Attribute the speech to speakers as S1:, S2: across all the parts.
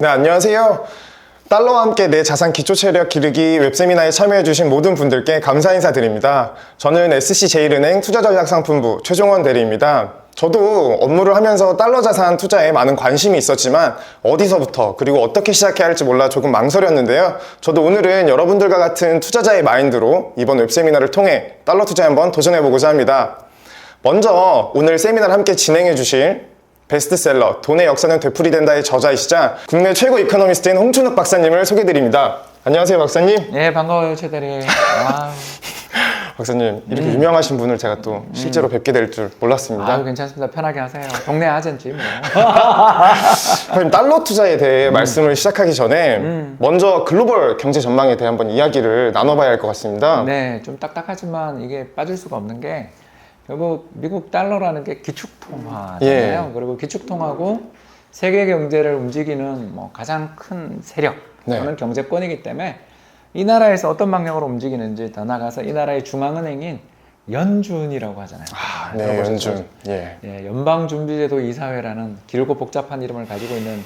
S1: 네, 안녕하세요. 달러와 함께 내 자산 기초 체력 기르기 웹세미나에 참여해주신 모든 분들께 감사 인사드립니다. 저는 SC제일은행 투자전략상품부 최종원 대리입니다. 저도 업무를 하면서 달러 자산 투자에 많은 관심이 있었지만 어디서부터 그리고 어떻게 시작해야 할지 몰라 조금 망설였는데요. 저도 오늘은 여러분들과 같은 투자자의 마인드로 이번 웹세미나를 통해 달러 투자에 한번 도전해보고자 합니다. 먼저 오늘 세미나를 함께 진행해 주실 베스트셀러 돈의 역사는 되풀이된다의 저자이시자 국내 최고 이코노미스트인 홍춘욱 박사님을 소개드립니다. 안녕하세요 박사님.
S2: 네, 반가워요 최 대리.
S1: 박사님 이렇게 유명하신 분을 제가 또 실제로 뵙게 될 줄 몰랐습니다.
S2: 괜찮습니다. 편하게 하세요. 동네 아젠지 뭐.
S1: 선생님, 달러 투자에 대해 말씀을 시작하기 전에 먼저 글로벌 경제 전망에 대해 한번 이야기를 나눠봐야 할 것 같습니다.
S2: 네, 좀 딱딱하지만 이게 빠질 수가 없는 게 결국 미국 달러라는 게 기축통화잖아요. 그리고 기축통화고 세계 경제를 움직이는 뭐 가장 큰 세력 또는 경제권이기 때문에 이 나라에서 어떤 방향으로 움직이는지 더 나아가서 이 나라의 중앙은행인 연준이라고 하잖아요.
S1: 네, 연준.
S2: 연방준비제도 이사회라는 길고 복잡한 이름을 가지고 있는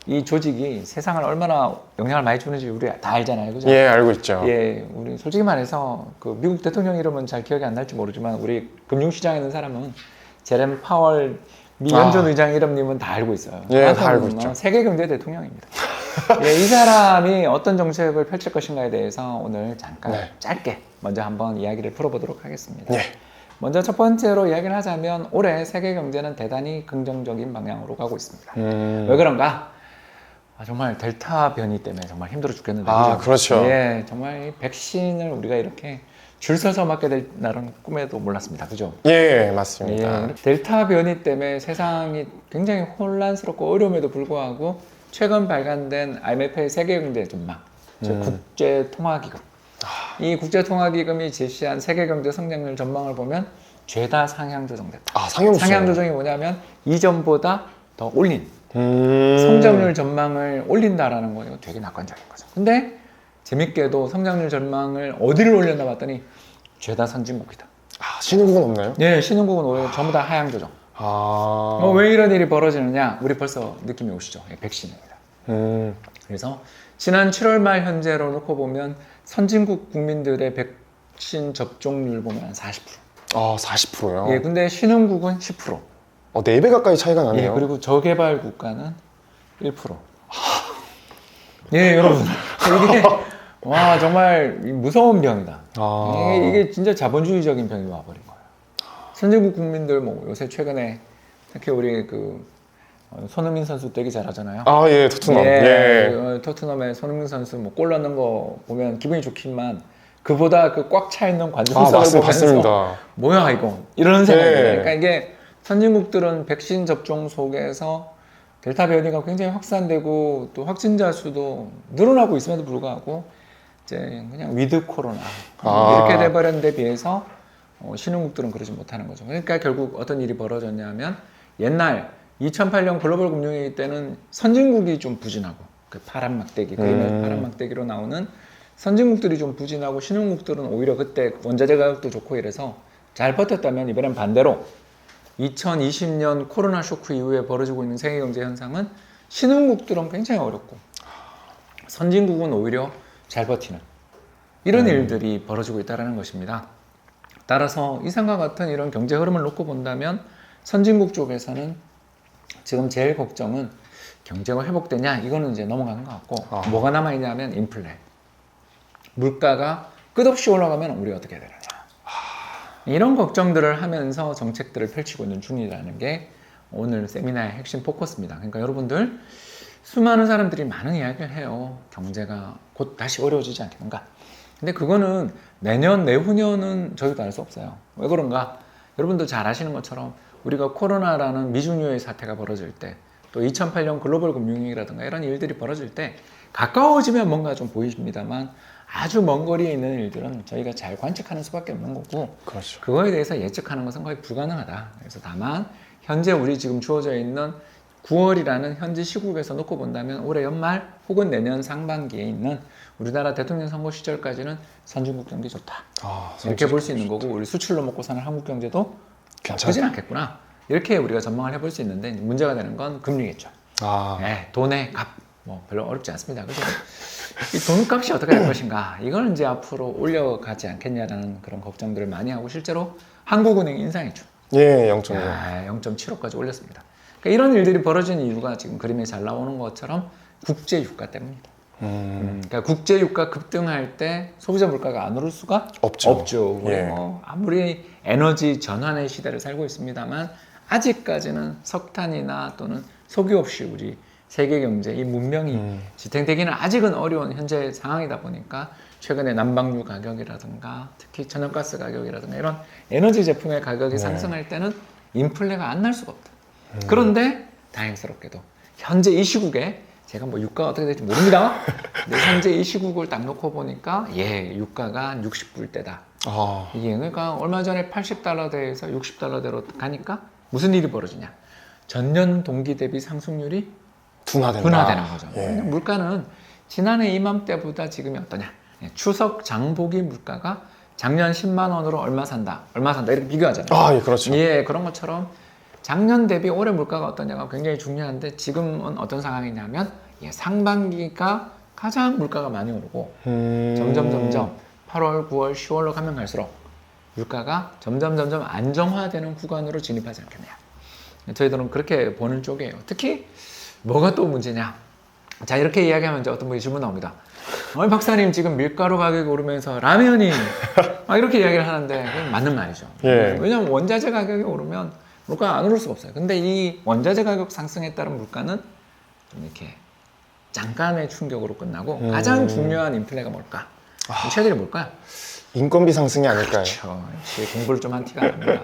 S2: 이 조직이 세상을 얼마나 영향을 많이 주는지 우리 다 알잖아요, 그죠?
S1: 예, 알고 있죠.
S2: 예, 우리 솔직히 말해서 그 미국 대통령 이름은 잘 기억이 안 날지 모르지만 우리 금융시장에 있는 사람은 제렘 파월 미 연준 의장 이름님은 다 알고 있어요.
S1: 예, 다 알고 있죠.
S2: 세계 경제 대통령입니다. 예, 이 사람이 어떤 정책을 펼칠 것인가에 대해서 오늘 잠깐 짧게 먼저 한번 이야기를 풀어보도록 하겠습니다. 먼저 첫 번째로 이야기를 하자면 올해 세계 경제는 대단히 긍정적인 방향으로 가고 있습니다. 왜 그런가? 정말 델타 변이 때문에 정말 힘들어 죽겠는데.
S1: 그렇죠.
S2: 예, 정말 이 백신을 우리가 이렇게 줄 서서 맞게 될 날은 꿈에도 몰랐습니다. 그죠?
S1: 예, 맞습니다.
S2: 예, 델타 변이 때문에 세상이 굉장히 혼란스럽고 어려움에도 불구하고 최근 발간된 IMF의 세계경제 전망, 즉 국제통화기금. 이 국제통화기금이 제시한 세계경제 성장률 전망을 보면 죄다 상향 조정됐다. 상향 조정이 뭐냐면 이전보다 더 올린 성장률 전망을 올린다라는 거 이거 되게 낙관적인 거죠. 근데 재밌게도 성장률 전망을 어디를 올렸나 봤더니 죄다 선진국이다.
S1: 신흥국은 없나요?
S2: 네, 신흥국은 오히려 전부 다 하향 조정. 왜 이런 일이 벌어지느냐? 우리 벌써 느낌이 오시죠? 백신입니다. 그래서 지난 7월 말 현재로 놓고 보면 선진국 국민들의 백신 접종률 보면 한 40%.
S1: 40%요?
S2: 예, 근데 신흥국은 10%.
S1: 4배 가까이 차이가 나네요.
S2: 예, 그리고 저개발 국가는 1%. 예, 여러분. 이게 정말 무서운 병이다. 이게 진짜 자본주의적인 병이 와버린 거예요. 선진국 국민들 뭐 요새 최근에 특히 우리 손흥민 선수 되게 잘하잖아요.
S1: 예, 토트넘.
S2: 토트넘의 손흥민 선수 뭐 골 넣는 거 보면 기분이 좋지만 그보다 꽉 차 있는 관중석을 보면서 뭐야 이거 이런 생각이 들어요. 그러니까 이게 선진국들은 백신 접종 속에서 델타 변이가 굉장히 확산되고 또 확진자 수도 늘어나고 있음에도 불구하고 이제 그냥 위드 코로나 이렇게 돼버린 데 비해서 신흥국들은 그러지 못하는 거죠. 그러니까 결국 어떤 일이 벌어졌냐면 옛날 2008년 글로벌 금융위기 때는 선진국이 좀 부진하고 그 파란 막대기 그림의 파란 막대기로 나오는 선진국들이 좀 부진하고 신흥국들은 오히려 그때 원자재 가격도 좋고 이래서 잘 버텼다면 이번엔 반대로 2020년 코로나 쇼크 이후에 벌어지고 있는 세계 경제 현상은 신흥국들은 굉장히 어렵고 선진국은 오히려 잘 버티는 이런 일들이 벌어지고 있다는 것입니다. 따라서 이상과 같은 이런 경제 흐름을 놓고 본다면 선진국 쪽에서는 지금 제일 걱정은 경제가 회복되냐 이거는 이제 넘어가는 것 같고 뭐가 남아있냐면 인플레 물가가 끝없이 올라가면 우리 어떻게 되느냐 이런 걱정들을 하면서 정책들을 펼치고 있는 중이라는 게 오늘 세미나의 핵심 포커스입니다. 그러니까 여러분들 수많은 사람들이 많은 이야기를 해요. 경제가 곧 다시 어려워지지 않겠는가. 근데 그거는 내년, 내후년은 저희도 알 수 없어요. 왜 그런가? 여러분도 잘 아시는 것처럼 우리가 코로나라는 미중유의 사태가 벌어질 때 또 2008년 글로벌 금융위기라든가 이런 일들이 벌어질 때 가까워지면 뭔가 좀 보입니다만 아주 먼 거리에 있는 일들은 저희가 잘 관측하는 수밖에 없는 거고
S1: 그렇죠.
S2: 그거에 대해서 예측하는 것은 거의 불가능하다. 그래서 다만 현재 우리 지금 주어져 있는 9월이라는 현지 시국에서 놓고 본다면 올해 연말 혹은 내년 상반기에 있는 우리나라 대통령 선거 시절까지는 선진국 경기 좋다. 이렇게 볼 수 있는 거고 우리 수출로 먹고 사는 한국 경제도 나쁘진 않겠구나. 이렇게 우리가 전망을 해볼 수 있는데 문제가 되는 건 금리겠죠. 돈의 값. 뭐 별로 어렵지 않습니다. 그래서 이 돈값이 어떻게 될 것인가, 이걸 이제 앞으로 올려가지 않겠냐라는 그런 걱정들을 많이 하고, 실제로 한국은행이 인상했죠.
S1: 예, 0.5.
S2: 0.75까지 올렸습니다. 그러니까 이런 일들이 벌어진 이유가 지금 그림에 잘 나오는 것처럼 국제 유가 때문입니다. 그러니까 국제 유가 급등할 때 소비자 물가가 안 오를 수가
S1: 없죠.
S2: 우리
S1: 예.
S2: 뭐 아무리 에너지 전환의 시대를 살고 있습니다만 아직까지는 석탄이나 또는 석유 없이 우리 세계 경제, 이 문명이 지탱되기는 아직은 어려운 현재 상황이다 보니까 최근에 난방유 가격이라든가 특히 천연가스 가격이라든가 이런 에너지 제품의 가격이 상승할 때는 인플레가 안 날 수가 없다. 그런데 다행스럽게도 현재 이 시국에, 제가 뭐 유가가 어떻게 될지 모릅니다. 근데 현재 이 시국을 딱 놓고 보니까 유가가 60불대다. 이게 그러니까 얼마 전에 80달러대에서 60달러대로 가니까 무슨 일이 벌어지냐? 전년 동기 대비 상승률이 둔화되는 거죠.
S1: 예.
S2: 물가는 지난해 이맘때보다 지금이 어떠냐? 추석 장보기 물가가 작년 10만 원으로 얼마 산다 이렇게 비교하잖아요.
S1: 예, 그렇죠.
S2: 예, 그런 것처럼 작년 대비 올해 물가가 어떠냐가 굉장히 중요한데, 지금은 어떤 상황이냐면 상반기가 가장 물가가 많이 오르고 점점 8월, 9월, 10월로 가면 갈수록 물가가 점점 안정화되는 구간으로 진입하지 않겠냐. 저희들은 그렇게 보는 쪽이에요. 특히 뭐가 또 문제냐? 자, 이렇게 이야기하면 이제 어떤 분이 질문 나옵니다. 박사님, 지금 밀가루 가격이 오르면서 라면이 막 이렇게 이야기를 하는데, 그건 맞는 말이죠.
S1: 예.
S2: 왜냐하면 원자재 가격이 오르면 물가가 안 오를 수가 없어요. 근데 이 원자재 가격 상승에 따른 물가는 좀 이렇게 잠깐의 충격으로 끝나고, 가장 중요한 인플레가 뭘까? 최대이 뭘까요?
S1: 인건비 상승이 아닐까요?
S2: 그렇죠. 역시 공부를 좀 한 티가 납니다.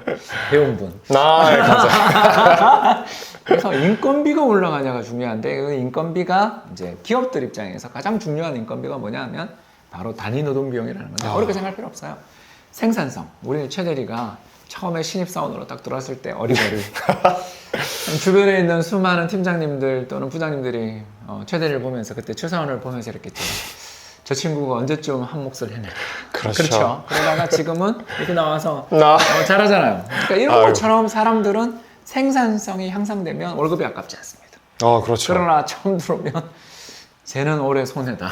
S2: 배운 분.
S1: 감사합니다.
S2: 그래서 인건비가 올라가냐가 중요한데, 그 인건비가 이제 기업들 입장에서 가장 중요한 인건비가 뭐냐면 바로 단위 노동 비용이라는 건데, 어렵게 생각할 필요 없어요. 생산성. 우리 최대리가 처음에 신입사원으로 딱 들어왔을 때 어리버리 주변에 있는 수많은 팀장님들 또는 부장님들이 최대리를 보면서, 그때 최사원을 보면서 이랬겠죠. 저 친구가 언제쯤 한 몫을 해낼까.
S1: 그렇죠.
S2: 그러다가 지금은 이렇게 나와서 잘하잖아요. 그러니까 이런 것처럼 사람들은 생산성이 향상되면 월급이 아깝지 않습니다.
S1: 그렇죠.
S2: 그러나 처음 들어오면 쟤는 올해 손해다.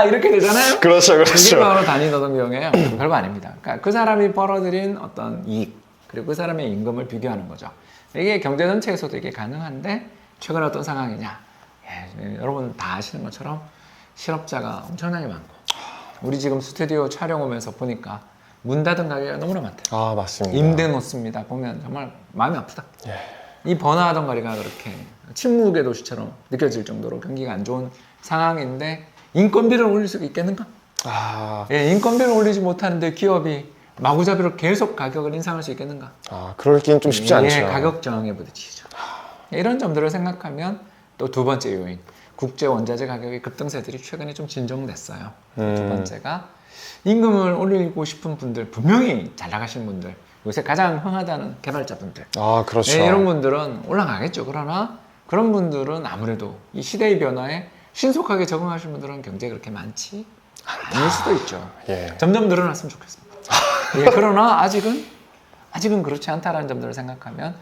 S2: 이렇게 되잖아요.
S1: 그렇죠.
S2: 이게 바로 단위 노동 비용이에요. 별거 아닙니다. 그러니까 그 사람이 벌어들인 어떤 이익, 그리고 그 사람의 임금을 비교하는 거죠. 이게 경제 전체에서도 이게 가능한데, 최근 어떤 상황이냐? 여러분 다 아시는 것처럼 실업자가 엄청나게 많고, 우리 지금 스튜디오 촬영 오면서 보니까 문 닫은 가게가 너무나 많다.
S1: 맞습니다.
S2: 임대 놓습니다. 보면 정말 마음이 아프다. 이 번화하던 거리가 그렇게 침묵의 도시처럼 느껴질 정도로 경기가 안 좋은 상황인데, 인건비를 올릴 수 있겠는가? 인건비를 올리지 못하는데 기업이 마구잡이로 계속 가격을 인상할 수 있겠는가?
S1: 그럴기는 좀 쉽지 않죠.
S2: 가격 저항에 부딪히죠. 이런 점들을 생각하면 또 두 번째 요인, 국제 원자재 가격의 급등세들이 최근에 좀 진정됐어요. 두 번째가 임금을 올리고 싶은 분들, 분명히 잘 나가시는 분들, 요새 가장 흥하다는 개발자분들,
S1: 그렇죠.
S2: 이런 분들은 올라가겠죠. 그러나 그런 분들은 아무래도 이 시대의 변화에 신속하게 적응하시는 분들은 경제가 그렇게 많지 않을 수도 있죠. 점점 늘어났으면 좋겠습니다. 그러나 아직은 그렇지 않다라는 점들을 생각하면,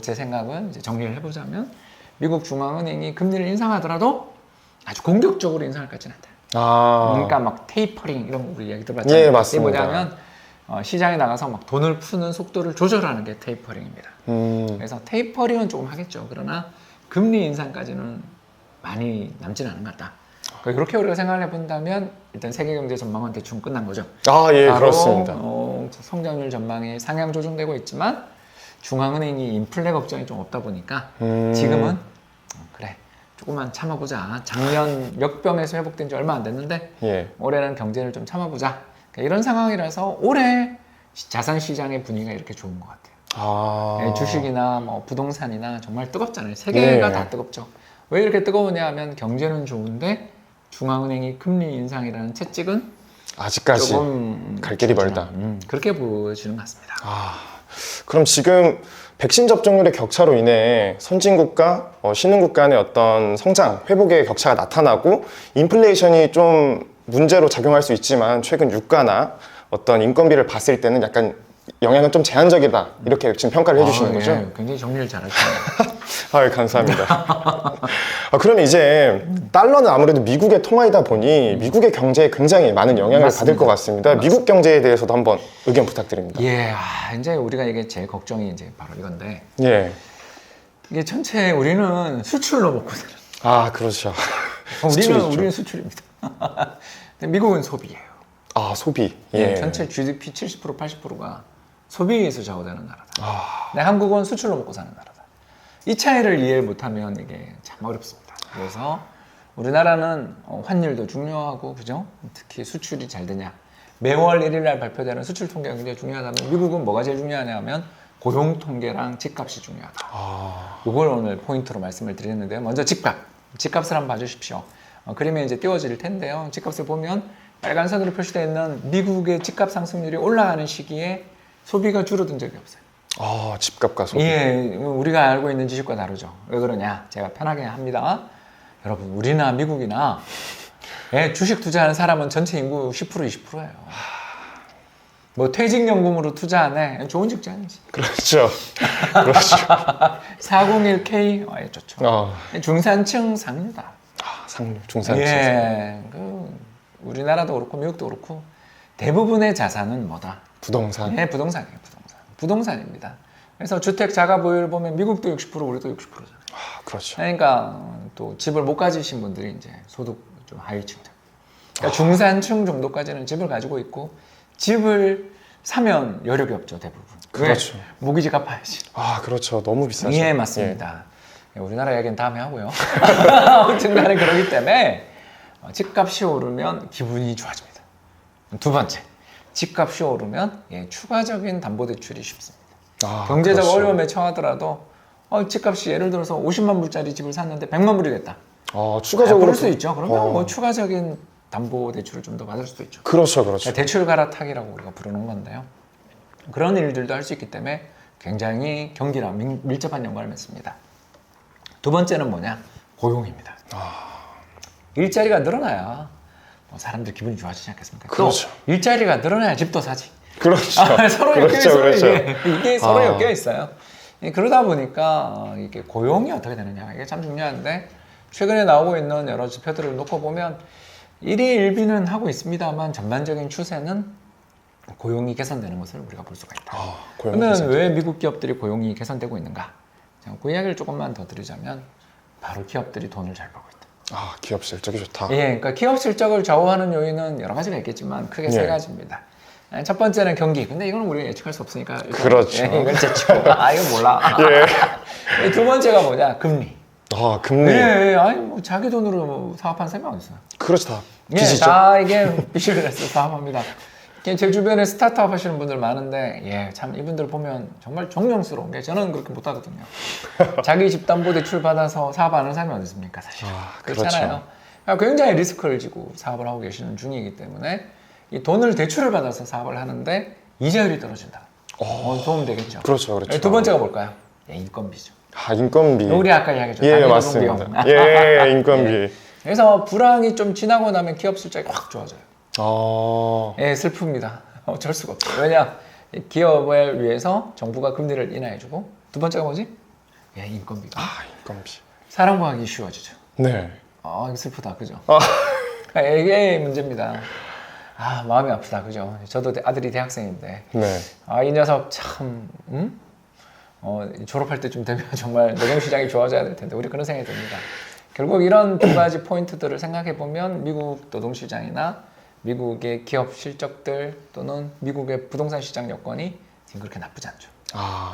S2: 제 생각은 이제 정리를 해보자면, 미국 중앙은행이 금리를 인상하더라도 아주 공격적으로 인상할 것 같지는 않다. 그러니까 막 테이퍼링 이런 거 우리 얘기 들어봤잖아요.
S1: 맞습니다.
S2: 이게 뭐냐면 시장에 나가서 막 돈을 푸는 속도를 조절하는 게 테이퍼링입니다. 그래서 테이퍼링은 조금 하겠죠. 그러나 금리 인상까지는 많이 남지는 않은 것 같다. 그렇게 우리가 생각을 해본다면 일단 세계 경제 전망은 대충 끝난 거죠.
S1: 그렇습니다.
S2: 성장률 전망이 상향 조정되고 있지만 중앙은행이 인플레 걱정이 좀 없다 보니까 지금은 그래, 조금만 참아보자. 작년 역병에서 회복된 지 얼마 안 됐는데 올해는 경제를 좀 참아보자. 이런 상황이라서 올해 자산 시장의 분위기가 이렇게 좋은 것 같아요. 주식이나 뭐 부동산이나 정말 뜨겁잖아요. 세계가 다 뜨겁죠. 왜 이렇게 뜨거우냐 하면 경제는 좋은데 중앙은행이 금리 인상이라는 채찍은
S1: 아직까지
S2: 조금
S1: 갈 길이 멀다.
S2: 그렇게 보여지는 것 같습니다.
S1: 그럼 지금 백신 접종률의 격차로 인해 선진국과 신흥국 간의 어떤 성장, 회복의 격차가 나타나고 인플레이션이 좀 문제로 작용할 수 있지만, 최근 유가나 어떤 인건비를 봤을 때는 약간 영향은 좀 제한적이다 이렇게 지금 평가를 해주시는 거죠?
S2: 예, 굉장히 정리를 잘하시네요.
S1: 아, 감사합니다. 그럼 이제 달러는 아무래도 미국의 통화이다 보니 미국의 경제에 굉장히 많은 영향을
S2: 맞습니다.
S1: 받을 것 같습니다. 미국 경제에 대해서도 한번 의견 부탁드립니다.
S2: 예, 이제 우리가 이게 제일 걱정이 이제 바로 이건데
S1: 예.
S2: 이게 전체 우리는 수출로 먹고 사는.
S1: 아, 그렇죠. 수출이죠.
S2: 우리는 수출입니다. 근데 미국은 소비예요.
S1: 아, 소비.
S2: 예,
S1: 예.
S2: 전체 GDP 70% 80%가 소비에서 좌우되는 나라다. 근데 한국은 수출로 먹고 사는 나라다. 이 차이를 이해 못하면 이게 참 어렵습니다. 그래서 우리나라는 환율도 중요하고, 그죠? 특히 수출이 잘 되냐. 매월 1일 날 발표되는 수출 통계가 굉장히 중요하다면 미국은 뭐가 제일 중요하냐면 고용 통계랑 집값이 중요하다. 이걸 오늘 포인트로 말씀을 드렸는데요. 먼저 집값. 집값을 한번 봐주십시오. 그림에 이제 띄워질 텐데요. 집값을 보면 빨간 선으로 표시되어 있는 미국의 집값 상승률이 올라가는 시기에 소비가 줄어든 적이 없어요.
S1: 아, 집값과 소비.
S2: 예, 우리가 알고 있는 지식과 다르죠. 왜 그러냐? 제가 편하게 합니다. 여러분, 우리나 미국이나 주식 투자하는 사람은 전체 인구 10% 20%예요. 뭐 퇴직연금으로 투자하네. 좋은 직장이지.
S1: 그렇죠. 그렇죠.
S2: 401k 좋죠. 중산층 상류다.
S1: 중산층.
S2: 예, 우리나라도 그렇고 미국도 그렇고 대부분의 자산은 뭐다?
S1: 부동산.
S2: 예, 부동산이에요. 부동산입니다. 그래서 주택 자가 보유를 보면 미국도 60% 우리도 60%잖아요.
S1: 그렇죠.
S2: 그러니까 또 집을 못 가지신 분들이 이제 소득 좀 하위층들. 그러니까 중산층 정도까지는 집을 가지고 있고 집을 사면 여력이 없죠, 대부분.
S1: 그렇죠.
S2: 왜? 모기지 갚아야지.
S1: 그렇죠. 너무 비싸죠.
S2: 예, 맞습니다. 우리나라 얘기는 다음에 하고요. 아무튼 간에 그러기 때문에 집값이 오르면 기분이 좋아집니다. 두 번째, 집값이 오르면 추가적인 담보대출이 쉽습니다. 경제적
S1: 그렇죠.
S2: 어려움에 처하더라도 집값이 예를 들어서 50만 불짜리 집을 샀는데 100만 불이 됐다.
S1: 추가적으로
S2: 그럴 수 있죠. 그러면 뭐 추가적인 담보대출을 좀 더 받을 수도 있죠.
S1: 그렇죠.
S2: 대출 갈아타기라고 우리가 부르는 건데요. 그런 일들도 할 수 있기 때문에 굉장히 경기랑 밀접한 연관을 맺습니다. 두 번째는 뭐냐? 고용입니다. 일자리가 늘어나야 사람들 기분이 좋아지지 않겠습니까?
S1: 그렇죠.
S2: 또 일자리가 늘어나야 집도 사지.
S1: 그렇죠.
S2: 서로 엮여 있어요. 이게 서로 엮여 있어요. 그러다 보니까 이게 고용이 어떻게 되느냐 이게 참 중요한데 최근에 나오고 있는 여러 지표들을 놓고 보면 일희일비는 하고 있습니다만 전반적인 추세는 고용이 개선되는 것을 우리가 볼 수가 있다. 그러면 왜 미국 기업들이 고용이 개선되고 있는가? 그 이야기를 조금만 더 드리자면 바로 기업들이 돈을 잘 벌고 있다.
S1: 기업 실적이 좋다.
S2: 예, 그러니까 기업 실적을 좌우하는 요인은 여러 가지가 있겠지만 크게 세 가지입니다. 첫 번째는 경기. 근데 이건 우리가 예측할 수 없으니까.
S1: 그렇죠.
S2: 이건 제치고. 이건 몰라. 두 번째가 뭐냐? 금리.
S1: 금리.
S2: 뭐 자기 돈으로 뭐 사업한 사람이 어디 있어요?
S1: 그렇죠. 다
S2: 예,
S1: 빚이죠.
S2: 다 이게 비즈니스 사업합니다. 제 주변에 스타트업 하시는 분들 많은데, 참 이분들 보면 정말 존경스러운 게 저는 그렇게 못하거든요. 자기 집 담보 대출 받아서 사업하는 사람이 어디 있습니까, 사실. 그렇잖아요. 그렇죠. 굉장히 리스크를 지고 사업을 하고 계시는 중이기 때문에 이 돈을 대출을 받아서 사업을 하는데 이자율이 떨어진다. 도움 되겠죠.
S1: 그렇죠.
S2: 두 번째가 뭘까요? 인건비죠.
S1: 인건비.
S2: 우리 아까 이야기했죠.
S1: 맞습니다. 인건비.
S2: 그래서 불황이 좀 지나고 나면 기업 실적이 확 좋아져요. 슬픕니다. 어쩔 수가 없죠. 왜냐? 기업을 위해서 정부가 금리를 인하해주고 두 번째가 뭐지? 인건비가.
S1: 인건비.
S2: 사람 구하기 쉬워지죠.
S1: 네.
S2: 슬프다, 그죠? 이게 문제입니다. 마음이 아프다, 그죠? 저도 아들이 대학생인데, 이 녀석 참, 졸업할 때쯤 되면 정말 노동시장이 좋아져야 될 텐데, 우리 그런 생각이 듭니다. 결국 이런 두 가지 포인트들을 생각해 보면 미국 노동시장이나 미국의 기업 실적들 또는 미국의 부동산 시장 여건이 지금 그렇게 나쁘지 않죠.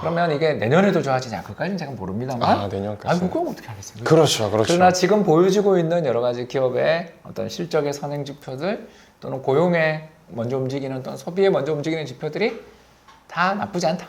S2: 그러면 이게 내년에도 좋아지냐? 그까지는 제가 모릅니다만.
S1: 내년까지.
S2: 그건 어떻게 하겠습니까?
S1: 그렇죠.
S2: 그러나 지금 보여지고 있는 여러 가지 기업의 어떤 실적의 선행 지표들 또는 고용에 먼저 움직이는 또는 소비에 먼저 움직이는 지표들이 다 나쁘지 않다.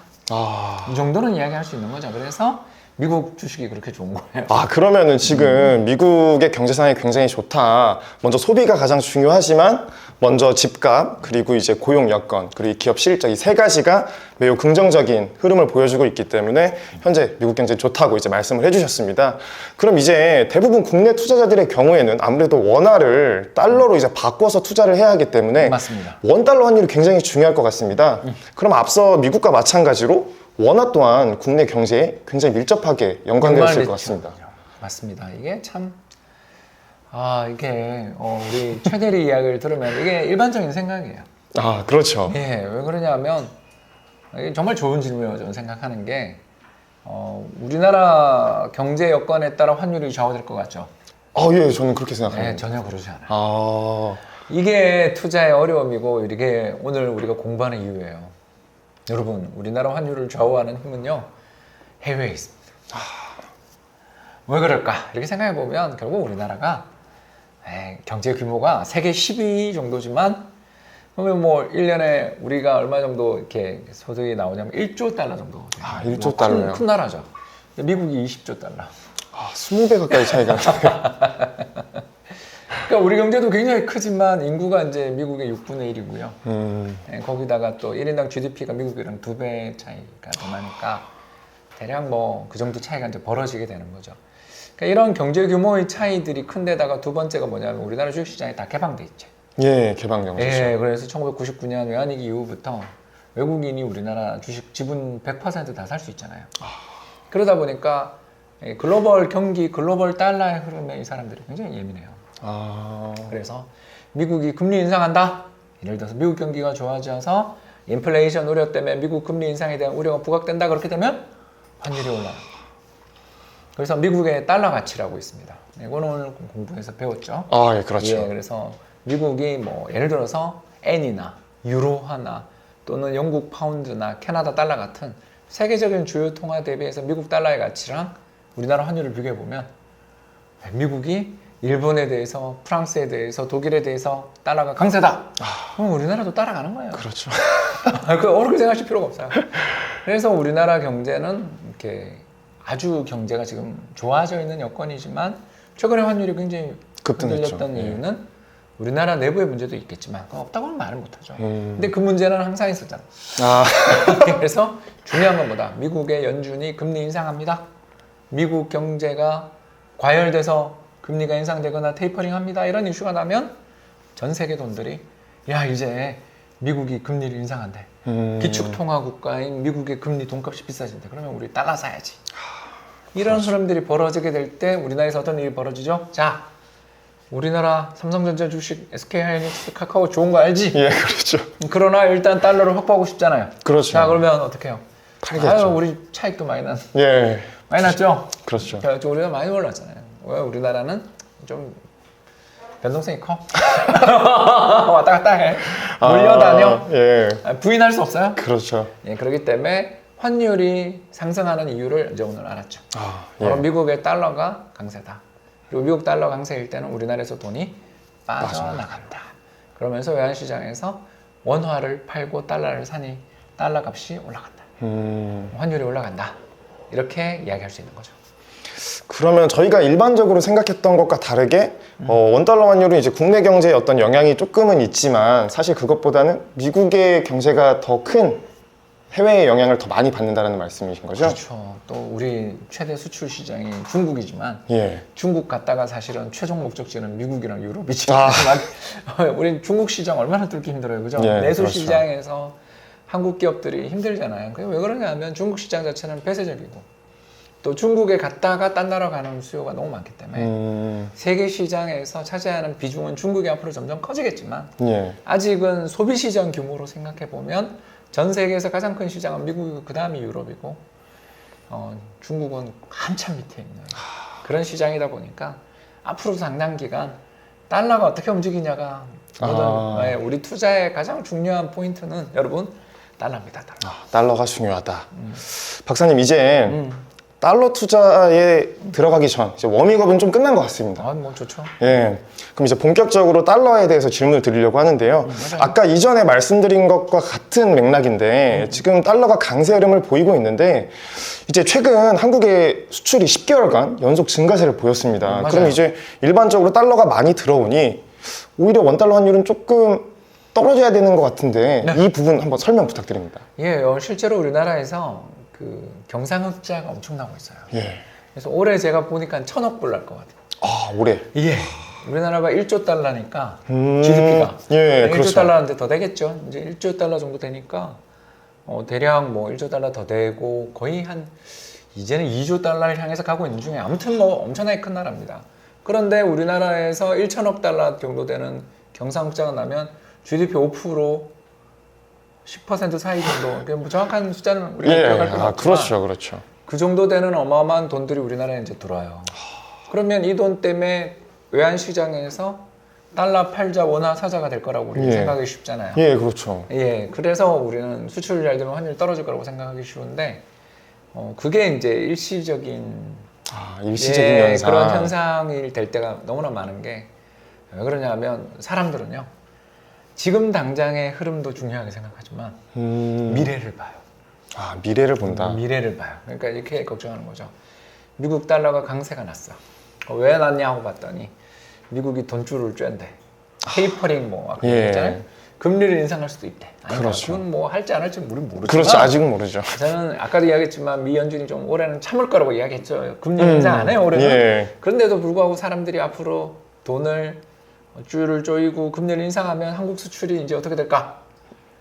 S2: 이 정도는 이야기할 수 있는 거죠. 그래서 미국 주식이 그렇게 좋은 거예요.
S1: 아, 그러면은 지금 미국의 경제 상황이 굉장히 좋다. 먼저 소비가 가장 중요하지만 먼저 집값, 그리고 이제 고용 여건, 그리고 기업 실적 이 세 가지가 매우 긍정적인 흐름을 보여주고 있기 때문에 현재 미국 경제 좋다고 이제 말씀을 해주셨습니다. 그럼 이제 대부분 국내 투자자들의 경우에는 아무래도 원화를 달러로 이제 바꿔서 투자를 해야 하기 때문에
S2: 맞습니다.
S1: 원달러 환율이 굉장히 중요할 것 같습니다. 그럼 앞서 미국과 마찬가지로 원화 또한 국내 경제에 굉장히 밀접하게 연관되어 있을 것 같습니다.
S2: 맞습니다. 이게 참, 이게, 우리 최대리 이야기를 들으면 이게 일반적인 생각이에요.
S1: 아, 그렇죠.
S2: 예, 왜 그러냐면, 이게 정말 좋은 질문이라고 저는 생각하는 게, 우리나라 경제 여건에 따라 환율이 좌우될 것 같죠?
S1: 예, 저는 그렇게 생각합니다.
S2: 네, 전혀 그러지 않아요.
S1: 아,
S2: 이게 투자의 어려움이고, 이게 오늘 우리가 공부하는 이유예요. 여러분, 우리나라 환율을 좌우하는 힘은요, 해외에 있습니다. 왜 그럴까? 이렇게 생각해 보면 결국 우리나라가 경제 규모가 세계 10위 정도지만 그러면 뭐 1년에 우리가 얼마 정도 이렇게 소득이 나오냐면 1조 달러 정도.
S1: 아, 1조 달러요?
S2: 큰 나라죠. 미국이 20조 달러.
S1: 20배 가까이 차이가 나요.
S2: 그러니까 우리 경제도 굉장히 크지만 인구가 이제 미국의 6분의 1이고요. 거기다가 또 1인당 GDP가 미국이랑 2배 차이가 더 나니까 대략 뭐 그 정도 차이가 이제 벌어지게 되는 거죠. 그러니까 이런 경제 규모의 차이들이 큰데다가 두 번째가 뭐냐면 우리나라 주식시장이 다 개방돼 있죠.
S1: 예, 개방 경제죠.
S2: 예, 그래서 1999년 외환위기 이후부터 외국인이 우리나라 주식 지분 100% 다 살 수 있잖아요. 그러다 보니까 글로벌 경기, 글로벌 달러의 흐름에 이 사람들이 굉장히 예민해요. 그래서 미국이 금리 인상한다. 예를 들어서 미국 경기가 좋아져서 인플레이션 우려 때문에 미국 금리 인상에 대한 우려가 부각된다. 그렇게 되면 환율이 올라가. 그래서 미국의 달러 가치라고 있습니다. 이거는 오늘 공부해서 배웠죠.
S1: 예, 그렇죠.
S2: 예, 그래서 미국이 뭐 예를 들어서 엔이나 유로화나 또는 영국 파운드나 캐나다 달러 같은 세계적인 주요 통화 대비해서 미국 달러의 가치랑 우리나라 환율을 비교해 보면 미국이 일본에 대해서, 프랑스에 대해서, 독일에 대해서 달러가 강세다. 그럼 우리나라도 따라가는 거예요.
S1: 그렇죠.
S2: 어렵게 생각하실 필요가 없어요. 그래서 우리나라 경제는 이렇게 아주 경제가 지금 좋아져 있는 여건이지만 최근에 환율이 굉장히
S1: 급등했죠.
S2: 흔들렸던
S1: 예.
S2: 이유는 우리나라 내부의 문제도 있겠지만 그건 없다고는 말을 못하죠. 근데 그 문제는 항상 있었잖아. 그래서 중요한 건 뭐다? 미국의 연준이 금리 인상합니다. 미국 경제가 과열돼서 금리가 인상되거나 테이퍼링 합니다. 이런 이슈가 나면 전 세계 돈들이 야 이제 미국이 금리를 인상한대. 기축통화국가인 미국의 금리 돈값이 비싸진대. 그러면 우리 달러 사야지. 이런 흐름들이 벌어지게 될 때 우리나라에서 어떤 일이 벌어지죠? 자, 우리나라 삼성전자 주식, SK하이닉스, 카카오 좋은 거 알지?
S1: 예, 그렇죠.
S2: 그러나 일단 달러를 확보하고 싶잖아요.
S1: 그렇죠.
S2: 자, 그러면 어떻게 해요?
S1: 팔겠죠.
S2: 우리 차익도 많이
S1: 예,
S2: 났죠?
S1: 그렇죠.
S2: 우리가 많이 올랐잖아요. 왜 우리나라는 좀 변동성이 커. 왔다 갔다 해. 몰려다녀.
S1: 예,
S2: 부인할 수 없어요.
S1: 그렇죠.
S2: 예, 그렇기 때문에 환율이 상승하는 이유를 이제 오늘 알았죠. 바로
S1: 예.
S2: 미국의 달러가 강세다. 그리고 미국 달러 강세일 때는 우리나라에서 돈이 빠져나간다. 그러면서 외환시장에서 원화를 팔고 달러를 사니 달러 값이 올라간다. 환율이 올라간다. 이렇게 이야기할 수 있는 거죠.
S1: 그러면 저희가 일반적으로 생각했던 것과 다르게 원달러 환율은 이제 국내 경제에 어떤 영향이 조금은 있지만 사실 그것보다는 미국의 경제가 더 큰 해외의 영향을 더 많이 받는다는 말씀이신 거죠?
S2: 그렇죠. 또 우리 최대 수출 시장이 중국이지만
S1: 예.
S2: 중국 갔다가 사실은 최종 목적지는 미국이랑 유럽이지.
S1: 아.
S2: 우리 중국 시장 얼마나 뚫기 힘들어요, 그죠?
S1: 예,
S2: 내수
S1: 그렇죠.
S2: 시장에서 한국 기업들이 힘들잖아요. 그게 왜 그러냐면 중국 시장 자체는 폐쇄적이고 또 중국에 갔다가 딴 나라 가는 수요가 너무 많기 때문에 세계 시장에서 차지하는 비중은 중국이 앞으로 점점 커지겠지만
S1: 예.
S2: 아직은 소비 시장 규모로 생각해 보면 전 세계에서 가장 큰 시장은 미국이고 그 다음이 유럽이고 중국은 한참 밑에 있는 그런 시장이다 보니까 앞으로 상당 기간 달러가 어떻게 움직이냐가 우리 투자의 가장 중요한 포인트는 여러분 달러입니다. 달러.
S1: 달러가 중요하다. 박사님 이제 달러 투자에 들어가기 전 이제 워밍업은 좀 끝난 것 같습니다.
S2: 아, 뭐 좋죠.
S1: 예. 그럼 이제 본격적으로 달러에 대해서 질문을 드리려고 하는데요. 아까 이전에 말씀드린 것과 같은 맥락인데 지금 달러가 강세 흐름을 보이고 있는데 이제 최근 한국의 수출이 10개월간 연속 증가세를 보였습니다.
S2: 맞아요.
S1: 그럼 이제 일반적으로 달러가 많이 들어오니 오히려 원달러 환율은 조금 떨어져야 되는 것 같은데 이 부분 한번 설명 부탁드립니다.
S2: 예, 실제로 우리나라에서 그 경상흑자가 엄청 나고 있어요.
S1: 예.
S2: 그래서 올해 제가 보니까 1,000억 불 날 것 같아요.
S1: 아, 올해.
S2: 예. 우리나라가 1조 달러니까 GDP가
S1: 예,
S2: 1조
S1: 그렇죠.
S2: 달러인데 더 되겠죠. 이제 1조 달러 정도 되니까 대략 뭐 1조 달러 더 되고 거의 한 이제는 2조 달러를 향해서 가고 있는 중에 아무튼 뭐 엄청나게 큰 나라입니다. 그런데 우리나라에서 1,000억 달러 정도 되는 경상흑자가 나면 GDP 5% 10% 사이 정도, 뭐 정확한 숫자는 우리가
S1: 예.
S2: 기억할 건
S1: 아,
S2: 없지만
S1: 그렇죠. 그렇죠.
S2: 그 정도 되는 어마어마한 돈들이 우리나라에 이제 들어와요. 그러면 이 돈 때문에 외환 시장에서 달러 팔자 원화 사자가 될 거라고 우리
S1: 예.
S2: 생각하기 쉽잖아요.
S1: 예, 그렇죠.
S2: 예, 그래서 우리는 수출이 잘 되면 환율이 떨어질 거라고 생각하기 쉬운데 그게 이제 일시적인
S1: 아, 일시적인
S2: 예,
S1: 현상.
S2: 그런 현상이 될 때가 너무나 많은 게 왜 그러냐면 사람들은요 지금 당장의 흐름도 중요하게 생각하지만 미래를 봐요.
S1: 아, 미래를 본다.
S2: 미래를 봐요. 그러니까 이렇게 걱정하는 거죠. 미국 달러가 강세가 났어. 왜 났냐고 봤더니 미국이 돈줄을 쬐는데 테이퍼링 뭐 아까
S1: 예.
S2: 얘기했잖아요. 금리를 인상할 수도 있대. 아니,
S1: 그렇죠.
S2: 그건 뭐 할지 안 할지 우리는 모르지만
S1: 그렇죠. 아직은 모르죠.
S2: 저는 아까도 이야기했지만 미 연준이 좀 올해는 참을 거라고 이야기했죠. 금리 인상 안 해요 올해는.
S1: 예.
S2: 그런데도 불구하고 사람들이 앞으로 돈을 줄을 조이고 금리를 인상하면 한국 수출이 이제 어떻게 될까?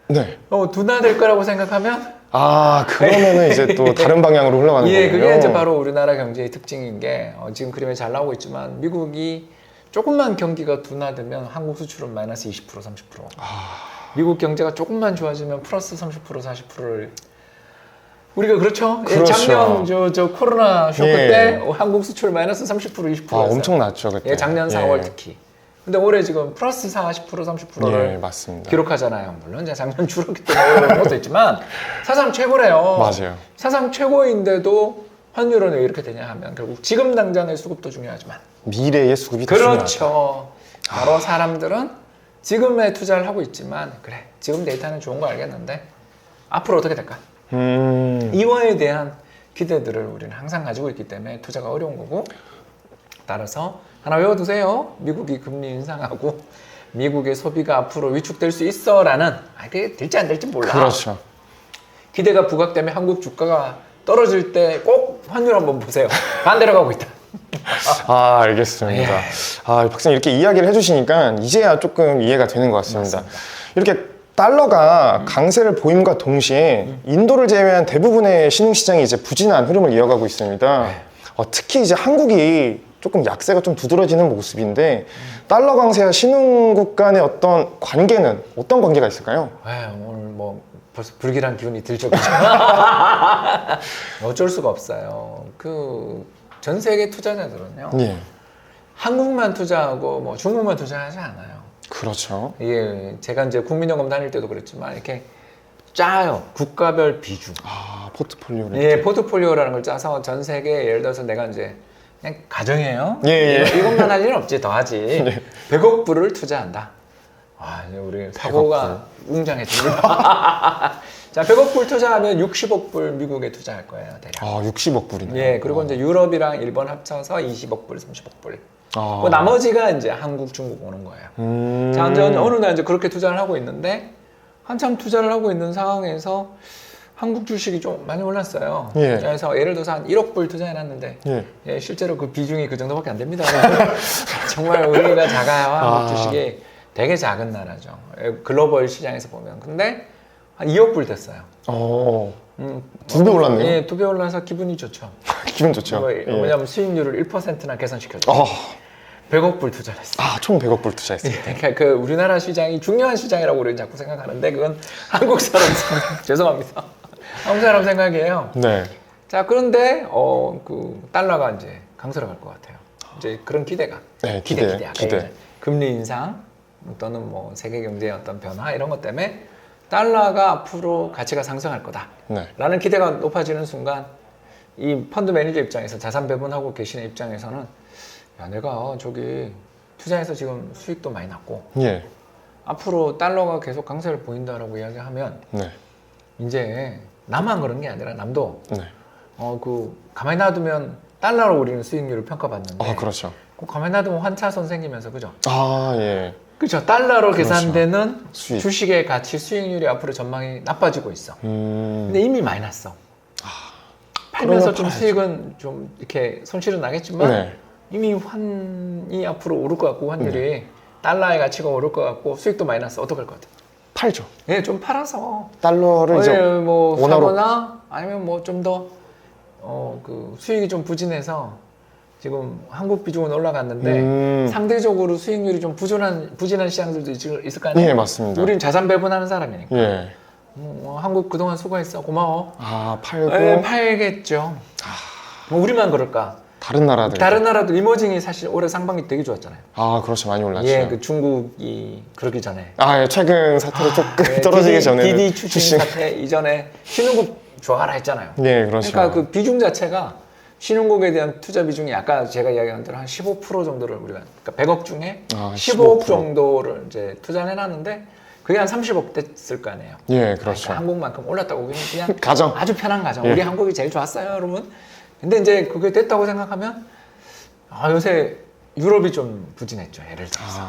S1: 네.
S2: 둔화될 거라고 생각하면
S1: 아, 그러면은 이제 또 다른 방향으로 흘러가는
S2: 예,
S1: 거군요.
S2: 그게 이제 바로 우리나라 경제의 특징인 게 지금 그림에 잘 나오고 있지만 미국이 조금만 경기가 둔화되면 한국 수출은 마이너스 20% 30%. 미국 경제가 조금만 좋아지면 플러스 30% 40%를 우리가 그렇죠. 예,
S1: 그렇죠.
S2: 작년 저 코로나 쇼크
S1: 예.
S2: 때 한국 수출 마이너스 30% 20%였어요.
S1: 아, 엄청 낮죠, 그때.
S2: 예, 작년 4월 특히. 근데 올해 지금 플러스 40% 30%를
S1: 예, 맞습니다.
S2: 기록하잖아요. 물론 이제 작년 줄었기 때문에 그런 것도 있지만 사상 최고래요.
S1: 맞아요.
S2: 사상 최고인데도 환율은 왜 이렇게 되냐 하면 결국 지금 당장의 수급도 중요하지만
S1: 미래의 수급이 더 중요하다.
S2: 그렇죠. 바로 사람들은 지금에 투자를 하고 있지만 그래 지금 데이터는 좋은 거 알겠는데 앞으로 어떻게 될까? 이거에 대한 기대들을 우리는 항상 가지고 있기 때문에 투자가 어려운 거고 따라서 하나 외워두세요. 미국이 금리 인상하고 미국의 소비가 앞으로 위축될 수 있어라는 그게 될지 안 될지 몰라.
S1: 그렇죠.
S2: 기대가 부각되면 한국 주가가 떨어질 때 꼭 환율 한번 보세요. 반대로 가고 있다.
S1: 아, 알겠습니다.
S2: 예.
S1: 아, 박사님 이렇게 이야기를 해주시니까 이제야 조금 이해가 되는 것 같습니다.
S2: 맞습니다.
S1: 이렇게 달러가 강세를 보임과 동시에 인도를 제외한 대부분의 신흥시장이 이제 부진한 흐름을 이어가고 있습니다.
S2: 네.
S1: 특히 이제 한국이 조금 약세가 좀 두드러지는 모습인데 달러 강세와 신흥국 간의 어떤 관계는 어떤 관계가 있을까요?
S2: 오늘 뭐 벌써 불길한 기운이 들죠. 그죠? 어쩔 수가 없어요. 전 세계 투자자들은요.
S1: 예,
S2: 한국만 투자하고 뭐 중국만 투자하지 않아요.
S1: 그렇죠.
S2: 예, 제가 이제 국민연금 다닐 때도 그랬지만 이렇게 짜요. 국가별 비중.
S1: 아, 포트폴리오를.
S2: 예, 포트폴리오라는 걸 짜서 전 세계 예를 들어서 내가 이제 그냥 가정이에요.
S1: 예.
S2: 이것만 할 일은 없지 더 하지. 100억 불을 투자한다. 이제 우리 사고가 웅장해집니다. 자, 100억 불 투자하면 60억 불 미국에 투자할 거예요, 대략.
S1: 아, 60억 불이네요.
S2: 예, 그리고 이제 유럽이랑 일본 합쳐서 20억 불, 30억 불.
S1: 아.
S2: 그 나머지가 이제 한국, 중국 오는 거예요. 자, 이제 어느 날 이제 그렇게 투자를 하고 있는데 한참 투자를 하고 있는 상황에서 한국 주식이 좀 많이 올랐어요.
S1: 예.
S2: 그래서 예를 들어서 한 1억 불 투자해놨는데
S1: 예.
S2: 실제로 그 비중이 그 정도밖에 안 됩니다. 정말 우리가 작아요. 한국 주식이 되게 작은 나라죠. 글로벌 시장에서 보면. 근데 한 2억 불 됐어요.
S1: 2배 올랐네요.
S2: 예, 2배 올라서 기분이 좋죠.
S1: 기분 좋죠. 예.
S2: 왜냐하면 수익률을 1%나 개선시켜줘. 100억 불 투자를 했어요.
S1: 총 100억 불 투자했어요.
S2: 그러니까 그 우리나라 시장이 중요한 시장이라고 우리는 자꾸 생각하는데 그건 한국 사람 죄송합니다. 한국 사람 생각이에요.
S1: 네.
S2: 자, 그런데 그 달러가 이제 강세로 갈 것 같아요. 이제 그런 기대가.
S1: 네,
S2: 기대.
S1: 기대.
S2: 얘기한 금리 인상 또는 뭐 세계 경제의 어떤 변화 이런 것 때문에 달러가 앞으로 가치가 상승할 거다.
S1: 네.
S2: 라는 기대가 높아지는 순간 이 펀드 매니저 입장에서 자산 배분하고 계시는 입장에서는 야 내가 저기 투자해서 지금 수익도 많이 났고
S1: 예.
S2: 앞으로 달러가 계속 강세를 보인다라고 이야기하면
S1: 네.
S2: 이제 나만 그런 게 아니라 남도
S1: 네.
S2: 그 가만히 놔두면 달러로 우리는 수익률을 평가받는데
S1: 그렇죠.
S2: 그 가만히 놔두면 환차손 생기면서 그죠?
S1: 예.
S2: 그렇죠. 달러로
S1: 그렇죠.
S2: 계산되는
S1: 수익.
S2: 주식의 가치 수익률이 앞으로 전망이 나빠지고 있어. 근데 이미 많이 났어. 팔면서
S1: 그러면
S2: 좀
S1: 팔아야죠.
S2: 수익은 좀 이렇게 손실은 나겠지만
S1: 네.
S2: 이미 환이 앞으로 오를 것 같고 환율이 달러의 가치가 오를 것 같고 수익도 많이 났어. 어떡할 것 같아?
S1: 팔죠.
S2: 예, 좀 팔아서
S1: 달러를 이제
S2: 뭐
S1: 원화로.
S2: 사거나 아니면 뭐 좀 더 그 수익이 좀 부진해서 지금 한국 비중은 올라갔는데 상대적으로 수익률이 좀 부진한 시장들도 있을 거 아니에요?
S1: 예, 맞습니다.
S2: 우린 자산 배분하는 사람이니까.
S1: 예.
S2: 한국 그동안 수고했어. 고마워.
S1: 팔고
S2: 예, 팔겠죠. 뭐 우리만 그럴까?
S1: 다른 나라들.
S2: 다른 나라도 이머징이 사실 올해 상반기 되게 좋았잖아요.
S1: 그렇죠. 많이 올랐죠.
S2: 예, 그 중국이 그러기 전에.
S1: 예, 최근 사태로 조금
S2: 예,
S1: 떨어지기 전에.
S2: 디디 추진 사태 이전에 신흥국 좋아라 했잖아요.
S1: 예, 그렇죠.
S2: 그러니까 그 비중 자체가 신흥국에 대한 투자 비중이 아까 제가 이야기한 대로 한 15% 정도를 우리가 그러니까 100억 중에 15억 정도를 이제 투자를 해놨는데 그게 한 30억 됐을 거 아니에요.
S1: 예, 그렇죠.
S2: 그러니까 한국만큼 올랐다고 그냥
S1: 가정.
S2: 아주 편한 가정.
S1: 예.
S2: 우리 한국이 제일 좋았어요, 여러분. 근데 이제 그게 됐다고 생각하면 요새 유럽이 좀 부진했죠. 예를 들어서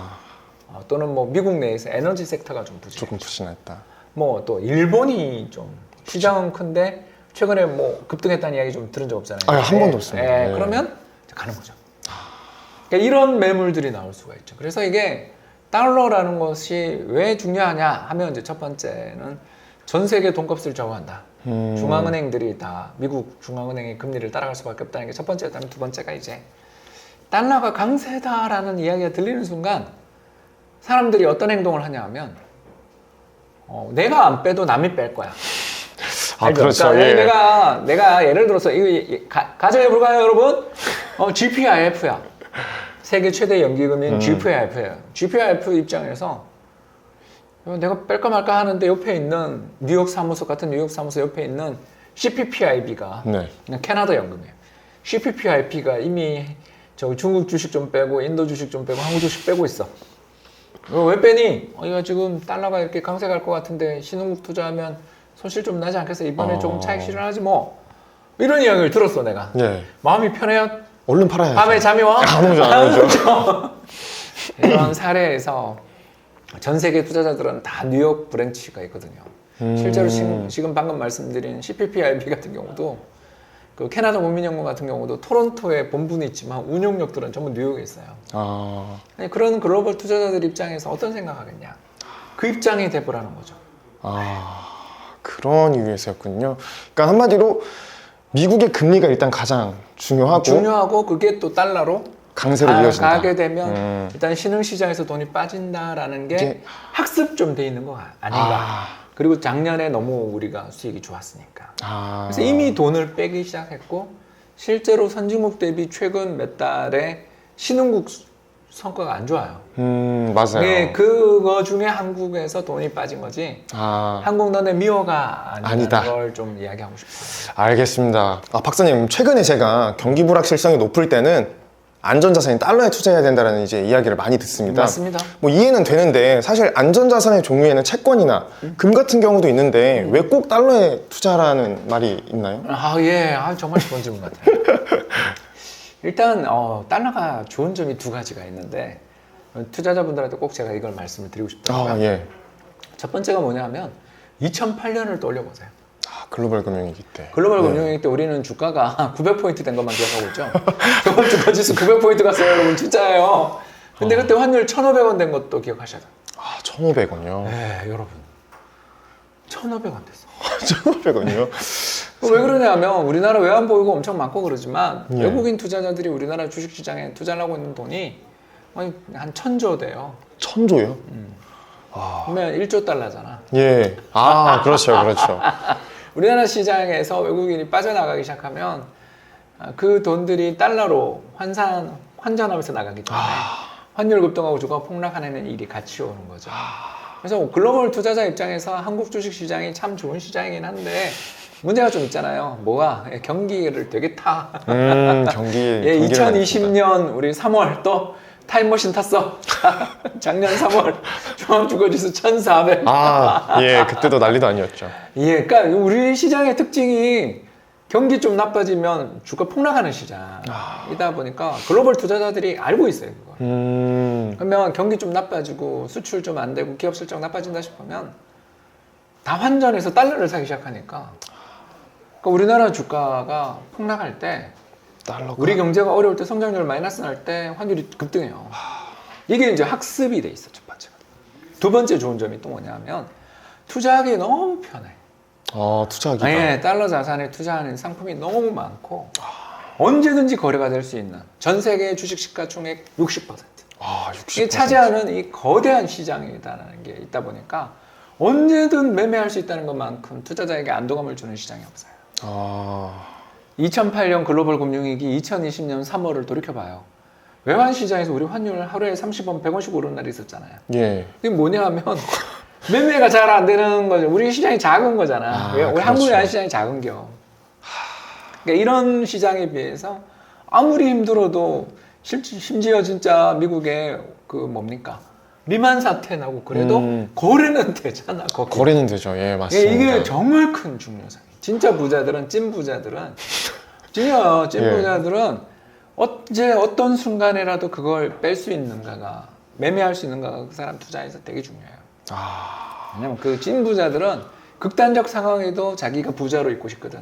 S2: 또는 뭐 미국 내에서 에너지 섹터가 좀 부진했죠.
S1: 조금 부진했다.
S2: 뭐 또 일본이 좀 시장은 큰데 최근에 뭐 급등했다는 이야기 좀 들은 적 없잖아요.
S1: 한 번도 없습니다. 예.
S2: 그러면 가는 거죠. 그러니까 이런 매물들이 나올 수가 있죠. 그래서 이게 달러라는 것이 왜 중요하냐 하면 이제 첫 번째는 전 세계 돈값을 좌우한다. 중앙은행들이 다 미국 중앙은행의 금리를 따라갈 수밖에 없다는 게 첫 번째였다면 두 번째가 이제 달러가 강세다라는 이야기가 들리는 순간 사람들이 어떤 행동을 하냐 하면 내가 안 빼도 남이 뺄 거야.
S1: 그렇죠.
S2: 그러니까 내가 예를 들어서 이거 가정해 볼까요, 여러분? GPIF야. 세계 최대 연기금인 GPIF예요. GPIF 입장에서 내가 뺄까 말까 하는데 옆에 있는 뉴욕 사무소 같은 뉴욕 사무소 옆에 있는 CPPIB가 캐나다 연금이에요. CPPIB가 이미 저기 중국 주식 좀 빼고 인도 주식 좀 빼고 한국 주식 빼고 있어. 왜 빼니? 이거 지금 달러가 이렇게 강세 갈 것 같은데 신흥국 투자하면 손실 좀 나지 않겠어? 이번에 조금 차익 실현하지 뭐. 이런 이야기를 들었어 내가.
S1: 예.
S2: 마음이 편해요?
S1: 얼른 팔아야죠.
S2: 밤에 잠이 와?
S1: 안 오죠.
S2: 이런 사례에서 전 세계 투자자들은 다 뉴욕 브랜치가 있거든요. 실제로 지금 방금 말씀드린 CPPIB 같은 경우도 그 캐나다 국민연금 같은 경우도 토론토에 본부는 있지만 운용력들은 전부 뉴욕에 있어요. 아니, 그런 글로벌 투자자들 입장에서 어떤 생각하겠냐? 그 입장이 돼보라는 거죠.
S1: 그런 이유에서였군요. 그러니까 한마디로 미국의 금리가 일단 가장 중요하고
S2: 그게 또 달러로
S1: 강세로 이어진다.
S2: 가게 되면 일단 신흥시장에서 돈이 빠진다라는 게 학습 좀 돼 있는 거 아닌가. 그리고 작년에 너무 우리가 수익이 좋았으니까. 그래서 이미 돈을 빼기 시작했고 실제로 선진국 대비 최근 몇 달에 신흥국 성과가 안 좋아요.
S1: 맞아요.
S2: 네, 그거 중에 한국에서 돈이 빠진 거지. 한국 너네 미워가 아니다. 걸 좀 이야기하고 싶어요.
S1: 알겠습니다. 박사님, 최근에 제가 경기 불확실성이 높을 때는 안전자산인 달러에 투자해야 된다는 이제 이야기를 많이 듣습니다.
S2: 맞습니다.
S1: 뭐 이해는 되는데 사실 안전자산의 종류에는 채권이나 금 같은 경우도 있는데 왜 꼭 달러에 투자라는 말이 있나요?
S2: 정말 좋은 질문 같아요. 일단 달러가 좋은 점이 두 가지가 있는데 투자자분들한테 꼭 제가 이걸 말씀을 드리고 싶더라고요. 첫 번째가 뭐냐면 2008년을 떠올려보세요.
S1: 글로벌 금융위기 때.
S2: 글로벌 금융위기 때 우리는 주가가 900포인트 된 것만 기억하고 있죠. 저번 주가 지수 900포인트 갔어요, 여러분. 진짜예요. 근데 그때 환율 1,500원 된 것도 기억하셔야 돼요.
S1: 1,500원이요?
S2: 네, 여러분. 1,500원 됐어.
S1: 1,500원이요?
S2: 왜 그러냐면 우리나라 외환 보유고 엄청 많고 그러지만 외국인 투자자들이 우리나라 주식시장에 투자를 하고 있는 돈이 한 1,000조 돼요.
S1: 1,000조요?
S2: 그러면 1조 달러잖아.
S1: 예. 그렇죠.
S2: 우리나라 시장에서 외국인이 빠져나가기 시작하면 그 돈들이 달러로 환전하면서 나가기 때문에 환율 급등하고 주가가 폭락하는 일이 같이 오는 거죠. 그래서 글로벌 투자자 입장에서 한국 주식 시장이 참 좋은 시장이긴 한데 문제가 좀 있잖아요. 뭐가 경기를 되게 타.
S1: 경기.
S2: 예, 2020년 우리 3월 또 타임머신 탔어. 작년 3월 종합주거지수 1,400.
S1: 예, 그때도 난리도 아니었죠.
S2: 예, 그러니까 우리 시장의 특징이 경기 좀 나빠지면 주가 폭락하는 시장이다 보니까 글로벌 투자자들이 알고 있어요, 그거. 그러면 경기 좀 나빠지고 수출 좀 안 되고 기업 실적 나빠진다 싶으면 다 환전해서 달러를 사기 시작하니까. 그러니까 우리나라 주가가 폭락할 때
S1: 달러가.
S2: 우리 경제가 어려울 때 성장률 마이너스 날 때 환율이 급등해요. 이게 이제 학습이 돼 있어, 첫 번째가. 두 번째 좋은 점이 또 뭐냐면 투자하기 너무 편해.
S1: 투자하기가.
S2: 예, 달러 자산에 투자하는 상품이 너무 많고 언제든지 거래가 될 수 있는 전 세계 주식 시가총액 60%.
S1: 60%.
S2: 이게 차지하는 이 거대한 시장이라는 게 있다 보니까 언제든 매매할 수 있다는 것만큼 투자자에게 안도감을 주는 시장이 없어요. 2008년 글로벌 금융위기 2020년 3월을 돌이켜봐요. 외환 시장에서 우리 환율 하루에 30원, 100원씩 오르는 날이 있었잖아요.
S1: 예.
S2: 이게 뭐냐 하면 매매가 잘 안 되는 거죠. 우리 시장이 작은 거잖아. 우리
S1: 그렇죠.
S2: 한국 외환 시장이 작은 겨. 그러니까 이런 시장에 비해서 아무리 힘들어도 심지어 진짜 미국의 그 뭡니까? 리만 사태 나고 그래도 거래는 되잖아.
S1: 거래는 되죠. 예, 맞습니다.
S2: 이게 정말 큰 중요성이. 진짜 부자들은 찐 부자들은 언제 어떤 순간에라도 그걸 뺄 수 있는가가 매매할 수 있는가가 그 사람 투자에서 되게 중요해요. 왜냐면 그 찐 부자들은 극단적 상황에도 자기가 부자로 있고 싶거든.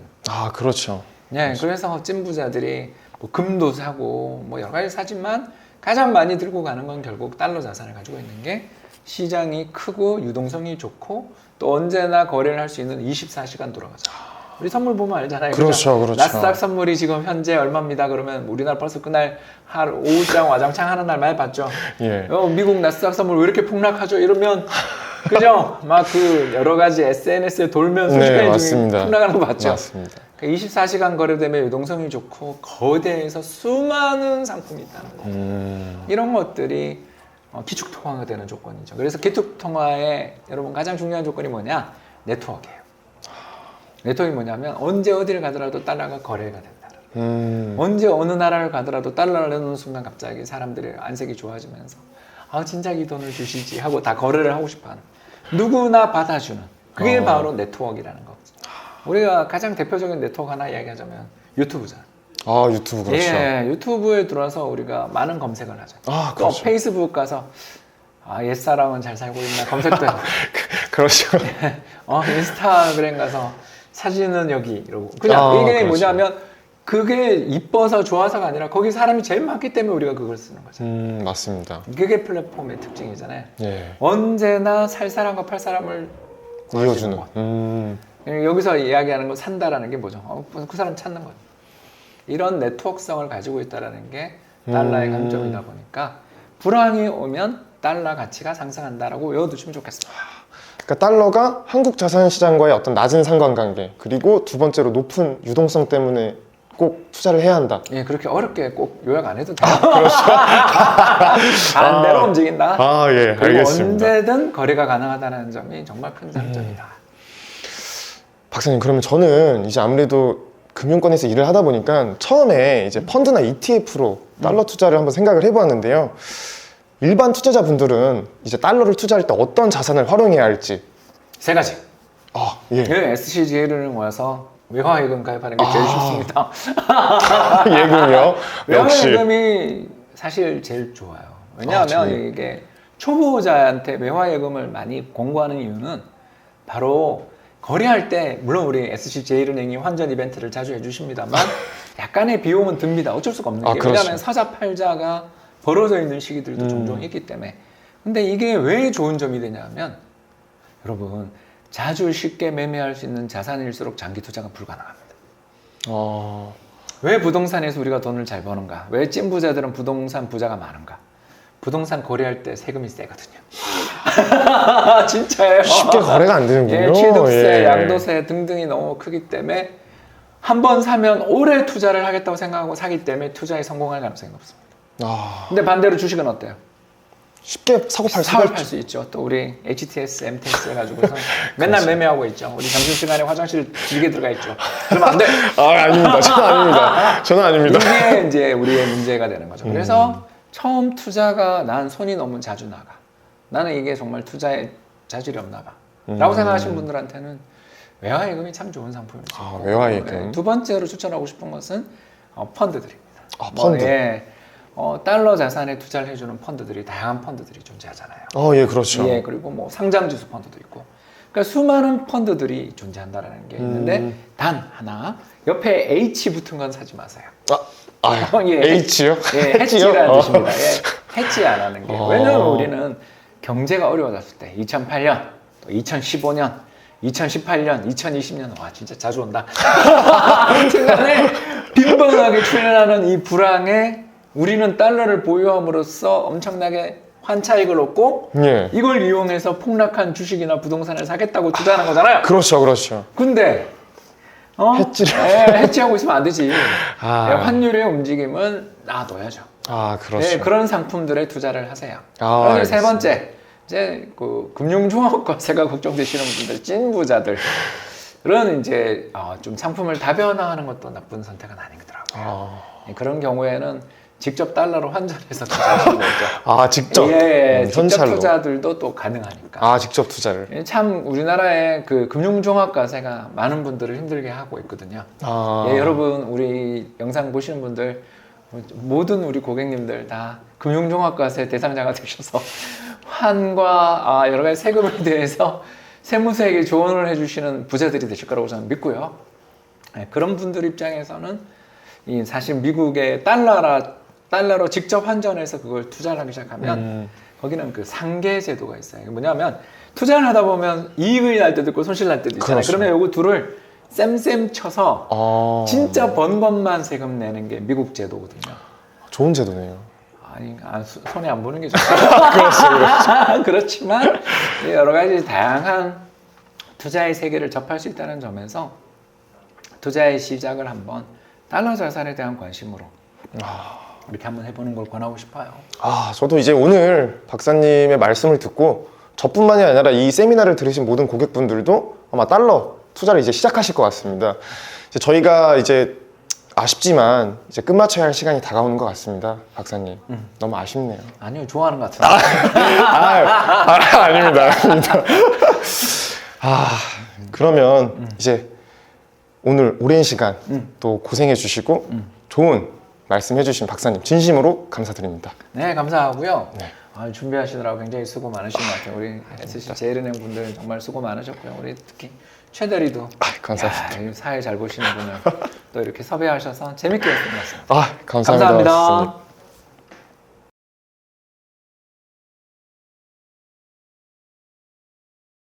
S1: 그렇죠.
S2: 네, 그래서 찐 부자들이 뭐 금도 사고 뭐 여러 가지 사지만 가장 많이 들고 가는 건 결국 달러 자산을 가지고 있는 게 시장이 크고 유동성이 좋고 또 언제나 거래를 할 수 있는 24시간 돌아가죠. 우리 선물 보면 알잖아요.
S1: 그렇죠, 그렇죠.
S2: 나스닥 선물이 지금 현재 얼마입니다. 그러면 우리나라 벌써 그날 오후장 와장창 하는 날 많이 봤죠.
S1: 예.
S2: 미국 나스닥 선물 왜 이렇게 폭락하죠? 이러면 그죠? 막 그 여러 가지 SNS에 돌면서
S1: 네,
S2: 시간이 폭락하는 거 봤죠.
S1: 맞습니다.
S2: 24시간 거래되면 유동성이 좋고 거대해서 수많은 상품이 있다는 거. 이런 것들이 기축통화가 되는 조건이죠. 그래서 기축통화의 여러분 가장 중요한 조건이 뭐냐? 네트워크예요. 네트워크가 뭐냐면 언제 어디를 가더라도 달러가 거래가 된다. 언제 어느 나라를 가더라도 달러를 내놓는 순간 갑자기 사람들의 안색이 좋아지면서 진짜 이 돈을 주시지 하고 다 거래를 하고 싶어하는. 누구나 받아주는. 그게 바로 네트워크라는 거거든요. 우리가 가장 대표적인 네트워크 하나 이야기하자면 유튜브잖아요.
S1: 유튜브 그렇죠.
S2: 예, 유튜브에 들어와서 우리가 많은 검색을 하죠. 또
S1: 그렇죠.
S2: 페이스북 가서 옛사람은 잘 살고 있나 검색도 해요.
S1: 그렇죠.
S2: 인스타그램 가서 사진은 여기 이러고 그냥 이게
S1: 그렇죠.
S2: 뭐냐면 그게 이뻐서 좋아서가 아니라 거기 사람이 제일 많기 때문에 우리가 그걸 쓰는 거죠.
S1: 맞습니다.
S2: 그게 플랫폼의 특징이잖아요.
S1: 예.
S2: 언제나 살 사람과 팔 사람을
S1: 이어주는.
S2: 여기서 이야기하는 거 산다라는 게 뭐죠? 그 사람 찾는 거죠. 이런 네트워크성을 가지고 있다는 게 달러의 강점이다 보니까 불황이 오면 달러 가치가 상승한다라고 외워두시면 좋겠습니다.
S1: 그러니까 달러가 한국 자산 시장과의 어떤 낮은 상관관계 그리고 두 번째로 높은 유동성 때문에 꼭 투자를 해야 한다.
S2: 예, 그렇게 어렵게 꼭 요약 안 해도 돼요. 그렇죠. 반대로 움직인다.
S1: 예,
S2: 그리고
S1: 알겠습니다.
S2: 언제든 거래가 가능하다는 점이 정말 큰 장점이다.
S1: 박사님, 그러면 저는 이제 아무래도 금융권에서 일을 하다 보니까 처음에 이제 펀드나 ETF로 달러 투자를 한번 생각을 해보았는데요. 일반 투자자분들은 이제 달러를 투자할 때 어떤 자산을 활용해야 할지.
S2: 세 가지.
S1: 예.
S2: SCJ를 모아서 외화예금 가입하는 게 제일 쉽습니다.
S1: 예금이요? 역시.
S2: 외화예금이 사실 제일 좋아요. 왜냐하면 이게 초보자한테 외화예금을 많이 권고하는 이유는 바로 거래할 때 물론 우리 SC제일은행이 환전 이벤트를 자주 해주십니다만 약간의 비용은 듭니다. 어쩔 수가 없는 게
S1: 그렇죠.
S2: 왜냐하면 사자 팔자가 벌어져 있는 시기들도 종종 있기 때문에. 근데 이게 왜 좋은 점이 되냐면 여러분 자주 쉽게 매매할 수 있는 자산일수록 장기 투자가 불가능합니다. 왜 부동산에서 우리가 돈을 잘 버는가? 왜 찐부자들은 부동산 부자가 많은가? 부동산 거래할 때 세금이 세거든요. 진짜예요.
S1: 쉽게 거래가 안 되는군요.
S2: 취득세, 양도세 등등이 너무 크기 때문에 한 번 사면 오래 투자를 하겠다고 생각하고 사기 때문에 투자에 성공할 가능성이 높습니다. 근데 반대로 주식은 어때요?
S1: 쉽게 사고 팔 수가
S2: 사업할
S1: 있죠.
S2: 수 있죠. 또 우리 HTS, MTS 해가지고서 맨날 매매하고 있죠. 우리 점심시간에 화장실 길게 들어가 있죠. 그러면 안 돼.
S1: 아닙니다. 저는 아닙니다. 저는 아닙니다.
S2: 이게 이제 우리의 문제가 되는 거죠. 그래서 처음 투자가 난 손이 너무 자주 나가. 나는 이게 정말 투자에 자질이 없나 봐. 라고 생각하시는 분들한테는 외화예금이 참 좋은 상품이죠.
S1: 외화예금.
S2: 두 번째로 추천하고 싶은 것은 펀드들입니다.
S1: 펀드.
S2: 달러 자산에 투자를 해주는 펀드들이 다양한 펀드들이 존재하잖아요.
S1: 예, 그렇죠.
S2: 예, 그리고 뭐 상장지수 펀드도 있고. 그러니까 수많은 펀드들이 존재한다는 게 있는데 단 하나 옆에 H 붙은 건 사지 마세요. 예,
S1: H요?
S2: 예, 해치라는 뜻입니다. 예, 해치 안 하는 게. 왜냐하면 우리는 경제가 어려워졌을 때 2008년, 또 2015년, 2018년, 2020년 와 진짜 자주 온다. 아무튼간에 빈번하게 출현하는 이 불황에 우리는 달러를 보유함으로써 엄청나게 환차익을 얻고
S1: 예.
S2: 이걸 이용해서 폭락한 주식이나 부동산을 사겠다고 투자하는 거잖아요.
S1: 그렇죠.
S2: 근데 해치하고 있으면 안 되지. 환율의 움직임은 놔둬야죠.
S1: 그렇죠.
S2: 네, 그런 상품들에 투자를 하세요.
S1: 알겠습니다.
S2: 세 번째, 이제 그 금융종합과세가 걱정되시는 분들, 찐 부자들은 이제 좀 상품을 다변화하는 것도 나쁜 선택은 아니더라고요. 그런 경우에는 직접 달러로 환전해서 투자하시는 거죠.
S1: 직접?
S2: 예, 직접
S1: 현찰로.
S2: 투자들도 또 가능하니까.
S1: 직접 투자를.
S2: 참 우리나라의 그 금융종합과세가 많은 분들을 힘들게 하고 있거든요. 예, 여러분 우리 영상 보시는 분들 모든 우리 고객님들 다 금융종합과세 대상자가 되셔서 환과 여러 가지 세금에 대해서 세무서에게 조언을 해주시는 부자들이 되실 거라고 저는 믿고요. 예, 그런 분들 입장에서는 사실 미국의 달러로 직접 환전해서 그걸 투자를 하기 시작하면 거기는 그 상계 제도가 있어요. 이게 뭐냐면 투자를 하다 보면 이익이 날 때도 있고 손실 날 때도 있잖아요.
S1: 그렇죠.
S2: 그러면 요거 둘을 쌤 쳐서 진짜 번 것만 세금 내는 게 미국 제도거든요.
S1: 좋은 제도네요.
S2: 손해 안 보는 게 좋죠. 그렇지만 여러 가지 다양한 투자의 세계를 접할 수 있다는 점에서 투자의 시작을 한번 달러 자산에 대한 관심으로 이렇게 한번 해보는 걸 권하고 싶어요.
S1: 저도 이제 오늘 박사님의 말씀을 듣고 저뿐만이 아니라 이 세미나를 들으신 모든 고객분들도 아마 달러 투자를 이제 시작하실 것 같습니다. 이제 저희가 이제 아쉽지만 이제 끝마쳐야 할 시간이 다가오는 것 같습니다, 박사님. 너무 아쉽네요.
S2: 아니요, 좋아하는 것 같은데.
S1: 아닙니다. 그러면 이제 오늘 오랜 시간 또 고생해 주시고 좋은 말씀해 주신 박사님 진심으로 감사드립니다.
S2: 네, 감사하고요.
S1: 네.
S2: 준비하시느라고 굉장히 수고 많으신 것 같아요. 우리 SC 제일은행 분들 정말 수고 많으셨고요. 우리 특히 최대리도
S1: 감사합니다.
S2: 사회 잘 보시는 분을 또 이렇게 섭외하셔서 재밌게 했던 것 같습니다.
S1: 감사합니다.
S2: 감사합니다.